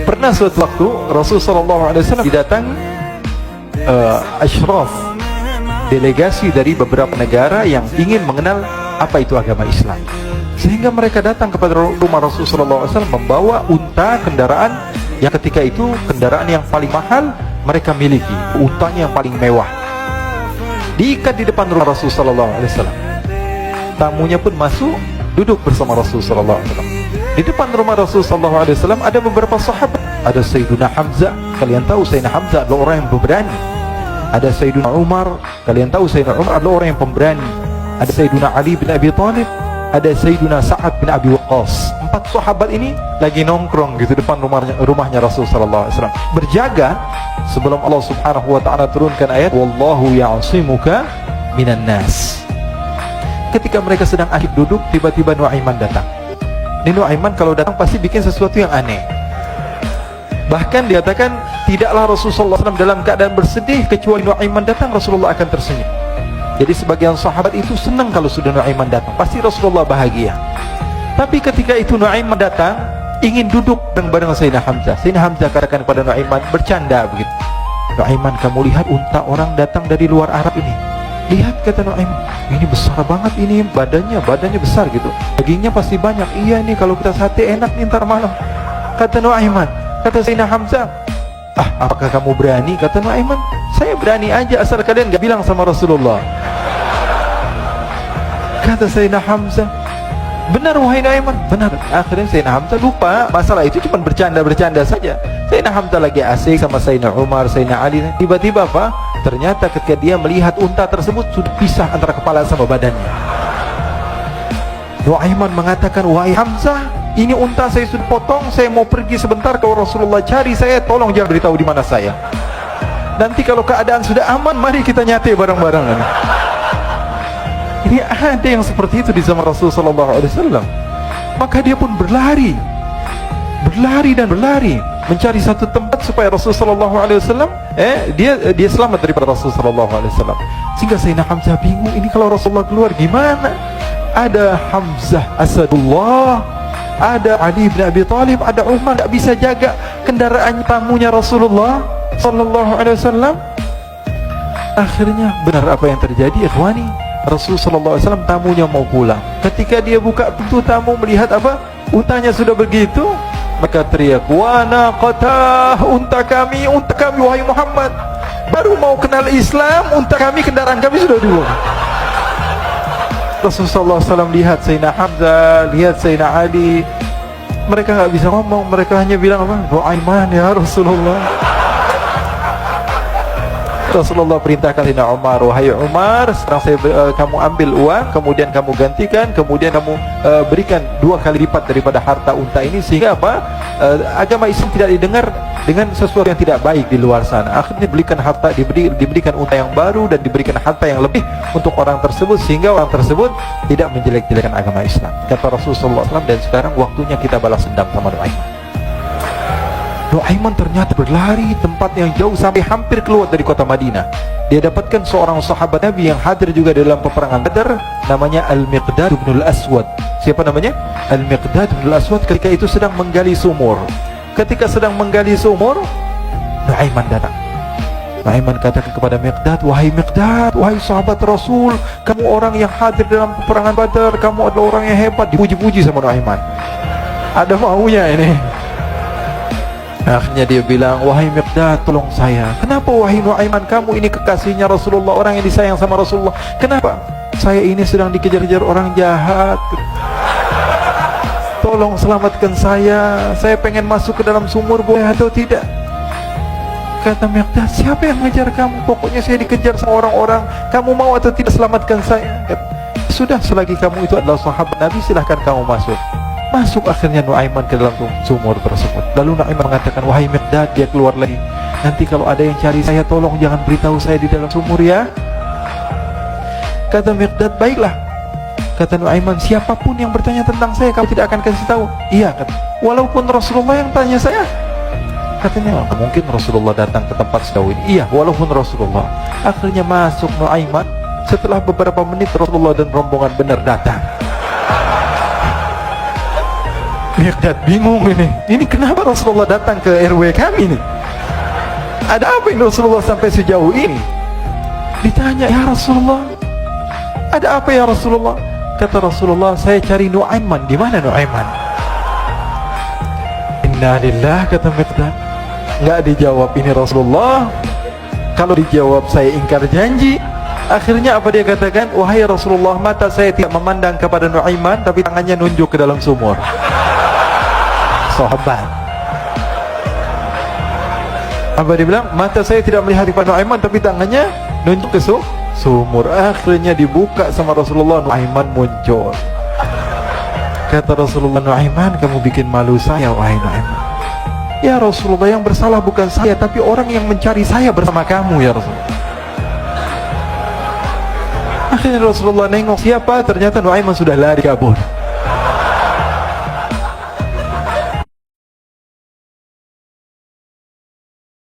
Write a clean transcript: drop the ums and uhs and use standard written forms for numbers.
Pernah suatu waktu Rasulullah SAW didatangi asyraf, delegasi dari beberapa negara yang ingin mengenal apa itu agama Islam, sehingga mereka datang kepada rumah Rasulullah SAW membawa unta, kendaraan yang ketika itu kendaraan yang paling mahal mereka miliki, untanya yang paling mewah, diikat di depan rumah Rasulullah SAW. Tamunya pun masuk, duduk bersama Rasulullah SAW. Di depan rumah Rasulullah SAW ada beberapa sahabat. Ada Sayyiduna Hamzah, kalian tahu Sayyidina Hamzah adalah orang yang pemberani. Ada Sayyiduna Umar, kalian tahu Sayyidina Umar adalah orang yang pemberani. Ada Sayyiduna Ali bin Abi Thalib, ada Sayyiduna Sa'ad bin Abi Waqqas. 4 sahabat ini lagi nongkrong gitu depan rumahnya Rasulullah SAW, berjaga sebelum Allah Subhanahu wa taala turunkan ayat wallahu ya'simuka minan nas. Ketika mereka sedang asyik duduk, tiba-tiba Nuaiman datang. Ini Nuaiman kalau datang pasti bikin sesuatu yang aneh. Bahkan dikatakan tidaklah Rasulullah SAW dalam keadaan bersedih kecuali Nuaiman datang Rasulullah akan tersenyum. Jadi sebagian sahabat itu senang kalau sudah Nuaiman datang, pasti Rasulullah bahagia. Tapi ketika itu Nuaiman datang ingin duduk bareng-bareng Sayyidina Hamzah. Sayyidina Hamzah katakan kepada Nuaiman, bercanda begitu, Nuaiman, kamu lihat unta orang datang dari luar Arab ini. Lihat, kata Nuaiman, ini besar banget, ini badannya besar gitu, dagingnya pasti banyak. Iya, ini kalau kita sate enak nih ntar malam, kata Nuaiman. Kata Sayyidina Hamzah, apakah kamu berani? Kata Nuaiman, saya berani aja asal kalian gak bilang sama Rasulullah. Kata Sayyidina Hamzah, benar wahai Nuaiman, benar. Akhirnya Sayyidina Hamzah lupa masalah itu, cuma bercanda-bercanda saja. Sayyidina Hamzah lagi asik sama Sayyidina Umar, Sayyidina Ali. Tiba-tiba apa? Ternyata ketika dia melihat unta tersebut sudah pisah antara kepala sama badannya. Nuaiman mengatakan, wahai Hamzah, ini unta saya sudah potong, saya mau pergi sebentar, kalau Rasulullah cari saya, tolong jangan beritahu di mana saya. Nanti kalau keadaan sudah aman, mari kita nyate bareng-bareng. Ini ada yang seperti itu di zaman Rasulullah SAW. Maka dia pun berlari dan berlari mencari satu tempat supaya Rasulullah SAW dia selamat daripada Rasulullah SAW. Sehingga Sayyidina Hamzah bingung, ini kalau Rasulullah keluar gimana? Ada Hamzah Asadullah, ada Ali bin Abi Thalib, ada Umar, tak bisa jaga kendaraan tamunya Rasulullah sallallahu alaihi wasallam. Akhirnya benar apa yang terjadi, ikhwani. Rasul sallallahu alaihi wasallam tamunya mau pulang. Ketika dia buka pintu tamu melihat apa? Untanya sudah begitu, maka teriak, "Wa naqatah, unta kami wahai Muhammad. Baru mau kenal Islam, unta kami, kendaraan kami sudah dulu." Rasulullah SAW lihat Sayyidina Hamzah, lihat Sayyidina Ali, mereka nggak bisa ngomong, mereka hanya bilang apa? Nuaiman ya Rasulullah. Rasulullah perintahkan Sayyidina Umar, wahai Umar, sekarang kamu ambil uang, kemudian kamu gantikan, kemudian kamu berikan 2 kali lipat daripada harta unta ini, sehingga apa? Agama Islam tidak didengar dengan sesuatu yang tidak baik di luar sana. Akhirnya diberikan harta, diberikan unta yang baru dan diberikan harta yang lebih untuk orang tersebut, sehingga orang tersebut tidak menjelek-jelekan agama Islam. Kata Rasulullah SAW, dan sekarang waktunya kita balas dendam sama Nuaiman. Nuaiman ternyata berlari tempat yang jauh sampai hampir keluar dari kota Madinah. Dia dapatkan seorang sahabat Nabi yang hadir juga dalam peperangan Badar, namanya Al-Miqdad bin Al-Aswad. Siapa namanya? Al-Miqdad bin Al-Aswad ketika itu sedang menggali sumur. Ketika sedang menggali sumur, Nuaiman datang. Nuaiman katakan kepada Miqdad, wahai Miqdad, wahai sahabat Rasul, kamu orang yang hadir dalam peperangan Badar, kamu adalah orang yang hebat. Dipuji-puji sama Nuaiman. Ada maunya ini. Akhirnya dia bilang, wahai Miqdad, tolong saya. Kenapa wahai Nuaiman, kamu ini kekasihnya Rasulullah, orang yang disayang sama Rasulullah. Kenapa? Saya ini sedang dikejar-kejar orang jahat. Tolong selamatkan saya pengen masuk ke dalam sumur, boleh atau tidak? Kata Miqdad, siapa yang mengejar kamu? Pokoknya saya dikejar sama orang-orang. Kamu mau atau tidak selamatkan saya? Sudah, selagi kamu itu adalah sahabat Nabi, silahkan kamu masuk. Masuk akhirnya Nuaiman ke dalam sumur tersebut. Lalu Nuaiman mengatakan, wahai Miqdad, dia keluar lagi. Nanti kalau ada yang cari saya, tolong jangan beritahu saya di dalam sumur ya. Kata Miqdad, baiklah. Kata Nuaiman, siapapun yang bertanya tentang saya, kamu tidak akan kasih tahu. Iya, kata, walaupun Rasulullah yang tanya saya. Katanya, mungkin Rasulullah datang ke tempat sejauh ini. Iya, walaupun Rasulullah. Akhirnya masuk Nuaiman. Setelah beberapa menit, Rasulullah dan rombongan benar datang. Miqdad bingung ini. Ini kenapa Rasulullah datang ke RW kami nih? Ada apa ini Rasulullah sampai sejauh ini? Ditanya, ya Rasulullah, ada apa ya Rasulullah? Kata Rasulullah, saya cari Nu'aiman. Di mana Nu'aiman? Inna lillah, kata Miqdad. Nggak dijawab ini Rasulullah. Kalau dijawab saya ingkar janji. Akhirnya apa dia katakan? Wahai Rasulullah, mata saya tidak memandang kepada Nu'aiman, tapi tangannya nunjuk ke dalam sumur. Sahabat. Apa dia bilang? Mata saya tidak melihat kepada Nu'aiman, tapi tangannya nunjuk ke sumur. Akhirnya dibuka sama Rasulullah, Nu'aiman muncul. Kata Rasulullah, Nu'aiman, kamu bikin malu saya, wahai Nu'aiman. Ya Rasulullah, yang bersalah bukan saya, tapi orang yang mencari saya bersama kamu, ya Rasulullah. Akhirnya Rasulullah nengok, siapa? Ternyata Nu'aiman sudah lari kabur.